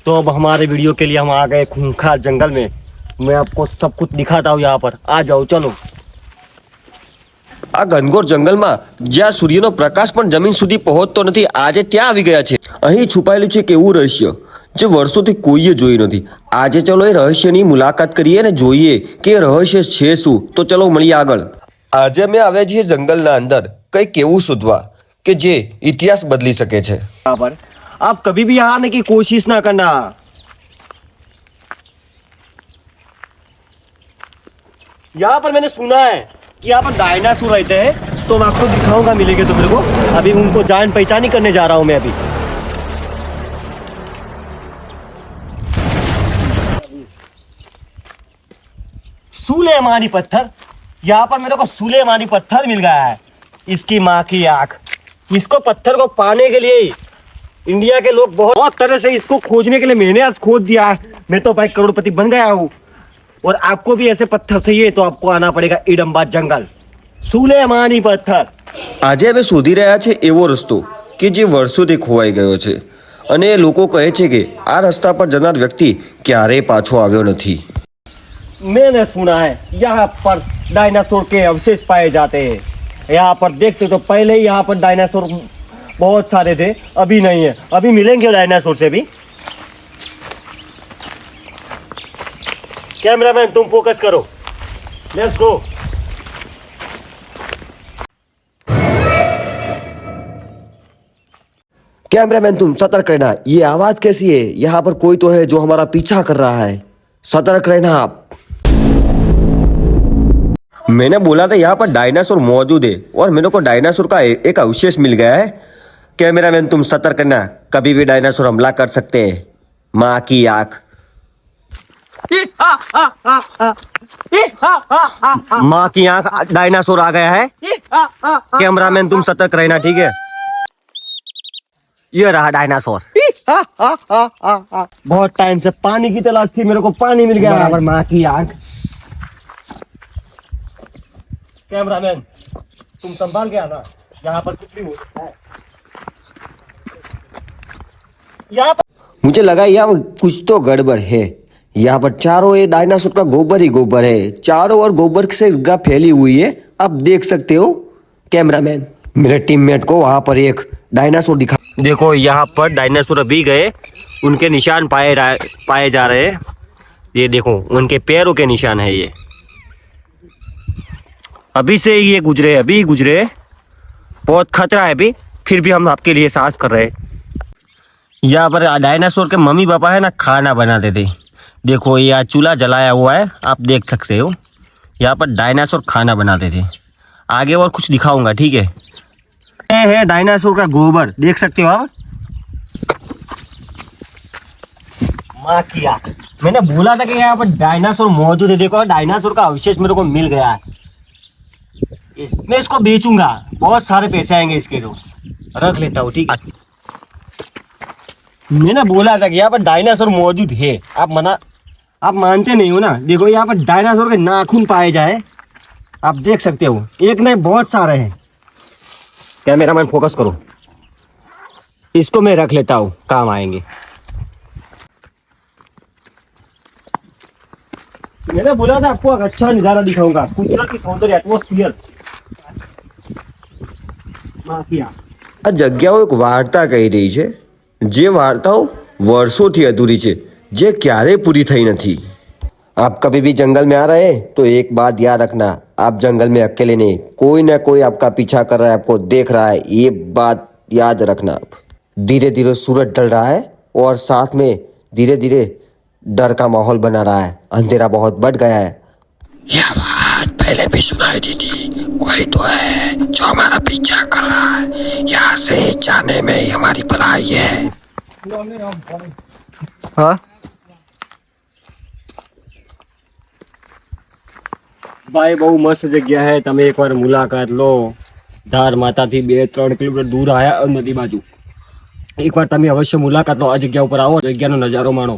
तो अब हमारे वीडियो के लिए हम आ गए खूंखार जंगल में। मैं आपको सब कुछ दिखाता हूँ, यहाँ पर आ जाओ, चलो। આ ઘનઘોર જંગલમાં જ્યાં સૂર્યનો પ્રકાશ પણ જમીન સુધી પહોંચતો નથી, આજે ત્યાં આવી ગયા છે। અહીં છુપાયેલું છે એક એવું રહસ્ય જે વર્ષોથી કોઈએ જોયું નથી। આજે ચલો એ રહસ્યની મુલાકાત કરીએ અને જોઈએ કે એ રહસ્ય છે શું। તો ચલો મળીએ આગળ। આજે અમે આવ્યા છીએ જંગલના અંદર કંઈક એવું શોધવા કે જે ઇતિહાસ બદલી શકે છે। यहाँ पर आप कभी भी यहाँ आने की कोशिश ना करना। यहाँ पर मैंने सुना है कि यहाँ पर डायनासोर रहते हैं, तो मैं आपको दिखाऊंगा, मिलेंगे तो मेरे को। अभी उनको जान पहचान ही करने जा रहा हूँ मैं अभी। सुलेमानी पत्थर, यहाँ पर मेरे को सुलेमानी पत्थर मिल गया है। इसकी माँ की आंख। इसको पत्थर को पाने के लिए इंडिया के लोग बहुत तरह से इसको खोजने के लिए मैंने आज खोज दिया है। मैं तो भाई करोड़पति बन गया हूँ। और आपको भी ऐसे पत्थर चाहिए तो आपको आना पड़ेगा इडम्बा जंगल। सुलेमानी पत्थर। આજે અમે શોધી રહ્યા છે એવો રસ્તો કે જે વર્ષોથી ખોવાઈ ગયો છે અને લોકો કહે છે કે આ રસ્તા પર જનાર વ્યક્તિ ક્યારેય પાછો આવ્યો નથી। मैंने सुना है यहाँ पर डायनासोर के अवशेष पाए जाते हैं। यहाँ पर देख सकते हो, पहले ही यहाँ पर डायनासोर बहुत सारे थे, अभी नहीं है। अभी मिलेंगे डायनासोर से भी। कैमरामैन तुम फोकस करो, लेट्स गो। कैमरामैन तुम सतर्क रहना। ये आवाज कैसी है? यहाँ पर कोई तो है जो हमारा पीछा कर रहा है। सतर्क रहना आप। मैंने बोला था यहाँ पर डायनासोर मौजूद है और मेरे को डायनासोर का एक अवशेष मिल गया है। कैमरामैन तुम सतर्क रहना, कभी भी डायनासोर हमला कर सकते हैं। माँ की आंख। माँ की आंख, डायनासोर आ गया है। कैमरामैन तुम सतर्क रहना, ठीक है? ये रहा डायनासोर। बहुत टाइम से पानी की तलाश थी, मेरे को पानी मिल गया। बराबर माँ की आंख। कैमरामैन तुम संभाल के आना, यहाँ पर कुछ भी हो सकता है। यहाँ पर मुझे लगा यहाँ कुछ तो गड़बड़ है। यहाँ पर चारों ये डायनासोर का गोबर ही गोबर है। चारों ओर गोबर से जगह फैली हुई है, आप देख सकते हो। कैमरामैन मेरे टीममेट को वहाँ पर एक डायनासोर दिखा। देखो, यहाँ पर डायनासोर अभी गए, उनके निशान पाए जा रहे हैं। ये देखो, उनके पैरों के निशान है। ये अभी से ये गुजरे, अभी गुजरे। बहुत खतरा है अभी, फिर भी हम आपके लिए साहस कर रहे हैं। यहाँ पर डायनासोर के मम्मी पापा है ना, खाना बनाते थे। देखो ये चूल्हा जलाया हुआ है, आप देख सकते हो। यहाँ पर डायनासोर खाना बनाते थे। आगे और कुछ दिखाऊंगा, ठीक है? ये है डायनासोर का गोबर, देख सकते हो आप। माँ की आंख। मैंने बोला था कि यहाँ पर डायनासोर मौजूद है। देखो, डायनासोर का अवशेष मेरे को मिल गया है। मैं इसको बेचूंगा, बहुत सारे पैसे आएंगे इसके, तो रख लेता हूँ, ठीक है? मैंने बोला था कि यहाँ पर डायनासोर मौजूद है। आप मानते नहीं हो ना। देखो, यहाँ पर डायनासोर के नाखून पाए जाए, आप देख सकते हो। एक नहीं, बहुत सारे हैं। कैमरामैन फोकस करो, इसको मैं रख लेता हूँ, काम आएंगे। मैंने बोला था आपको एक अच्छा नजारा दिखाऊंगा, कुदरती सौंदर्य, एटमॉस्फियर। આ જગ્યાઓ એક વાર્તા કહી રહી છે, જે વાર્તાઓ વર્ષોથી અધૂરી છે, જે ક્યારેય પૂરી થઈ નથી। आप कभी भी जंगल में आ रहे हैं तो एक बात याद रखना, आप जंगल में अकेले नहीं, कोई ना कोई आपका पीछा कर रहा है, आपको देख रहा है। ये बात याद रखना आप। धीरे धीरे सूरज ढल रहा है और साथ में धीरे धीरे डर का माहौल बना रहा है। अंधेरा बहुत बढ़ गया है। यह बात पहले भी सुनाई दी थी, कोई तो है जो हमारा पीछा कर रहा है। यहाँ से जाने में ही हमारी भलाई है। हाँ भाई, बहु मस्त जग्या है, તમે એકવાર મુલાકાત લો। ધાર માતાથી 2-3 કિલોમીટર દૂર આયા નદી બાજુ। એકવાર તમે અવશ્ય મુલાકાત લો, આ જગ્યા ઉપર આવો, જગ્યાનો નજારો માણો।